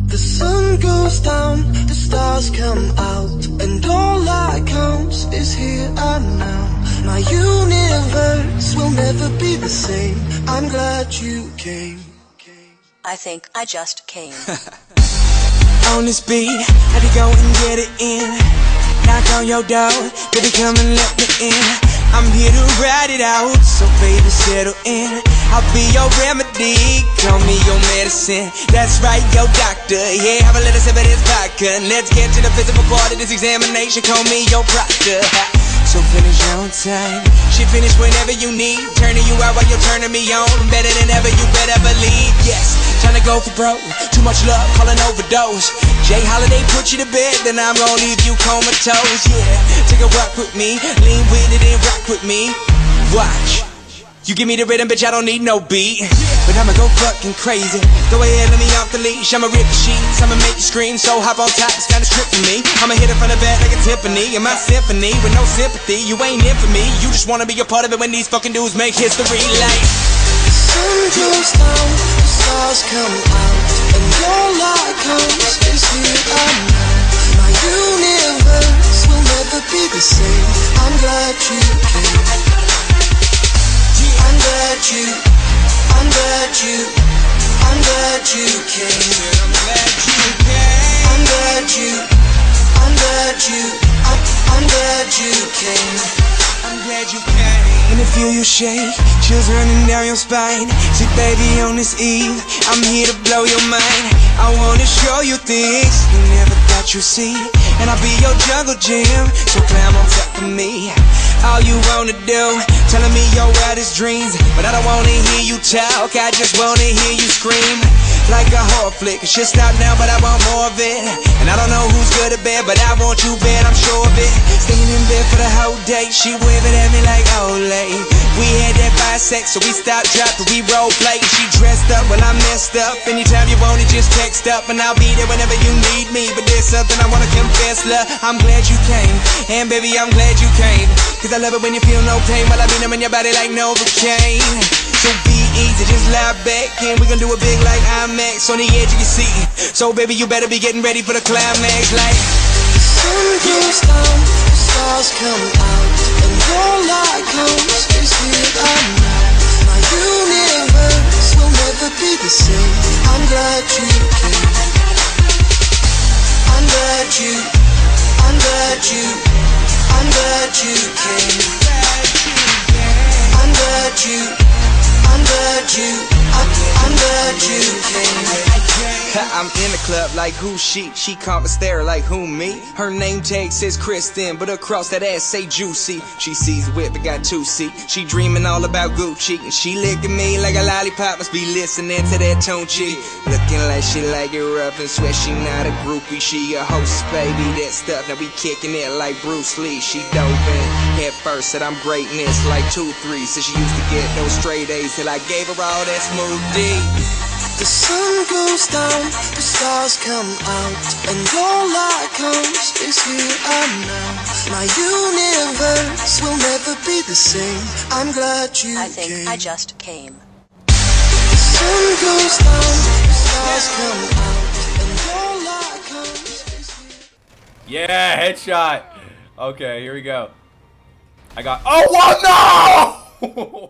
The sun goes down, the stars come out, and all that counts is here and now. My universe will never be the same. I'm glad you came. I think I just came. On this beat, had to go and get it in. Knock on your door, baby, come and let me in. I'm here to ride it out, so baby, settle in. I'll be your remedy, call me your medicine. That's right, your doctor, yeah, have a little sip of this vodka. Let's get to the physical part of this examination, call me your proctor. So finish on time, she finish whenever you need. Turning you out while you're turning me on. Better than ever, you better believe, yes. Trying to go for broke, too much love, call an overdose. Jay Holiday put you to bed, then I'm gonna leave you comatose, yeah. Take a walk with me, lean with it and rock with me. Watch, you give me the rhythm, bitch, I don't need no beat. But I'ma go fucking crazy. Go ahead, let me off the leash. I'ma rip the sheets, I'ma make you scream. So hop on top, it's kinda strip for me. I'ma hit it from the back like a Tiffany. In my symphony, with no sympathy, you ain't in for me. You just wanna be a part of it when these fucking dudes make history like. The sun goes down, the stars come out, and all that counts is here and now. My universe will never be the same. I'm glad you came. I'm glad you came. I'm glad you came. I'm glad you came. I'm glad you came. I'm glad you came. When I feel you shake, chills running down your spine. See, baby, on this eve, I'm here to blow your mind. I wanna show you things you never thought you'd see. And I'll be your jungle gym, so climb on top of me. All you wanna do, telling me your wildest dreams. But I don't wanna hear you talk, I just wanna hear you scream. Like a horror flick, it should stop now, but I want more of it. And I don't know who's good or bad, but I want you bad, I'm sure of it. Staying in bed for the whole day, she waving at me like Olay. We had that fire sex, so we stopped, dropped, we role play. She dressed up, well I'm messed up. Anytime you want it, just text up, and I'll be there whenever you need me. But there's something I wanna confess, love, I'm glad you came. And baby, I'm glad you came. Cause I love it when you feel no pain while I be numbing your body like Novocaine. So be easy, just lie back and we gon' do it big like IMAX on the edge of your seat. So baby, you better be getting ready for the climax like. The sun goes down, the stars come out, and all that counts is here and now. My universe will never be the same. I'm glad you came. I'm glad you came. I'm glad you came. I'm in the club like who she can't but stare like who me. Her name tag says Kristen, but across that ass say Juicy. She sees whip, it got 2 seat. She dreaming all about Gucci, and she licking me like a lollipop. Must be listening to that Tunchi. Looking like she like it rough and swear she not a groupie. She a host, baby, that stuff. Now we kicking it like Bruce Lee. She doping head first, said I'm greatness like 2-3. Said she used to get those straight A's till I gave her all that smooth D. The sun goes down, the stars come out, and all that counts is here and now. My universe will never be the same. I'm glad you I think came. I just came. The sun goes down, the stars come out, and all that counts is here. Yeah, headshot. Okay, here we go. I got. Oh, what? No!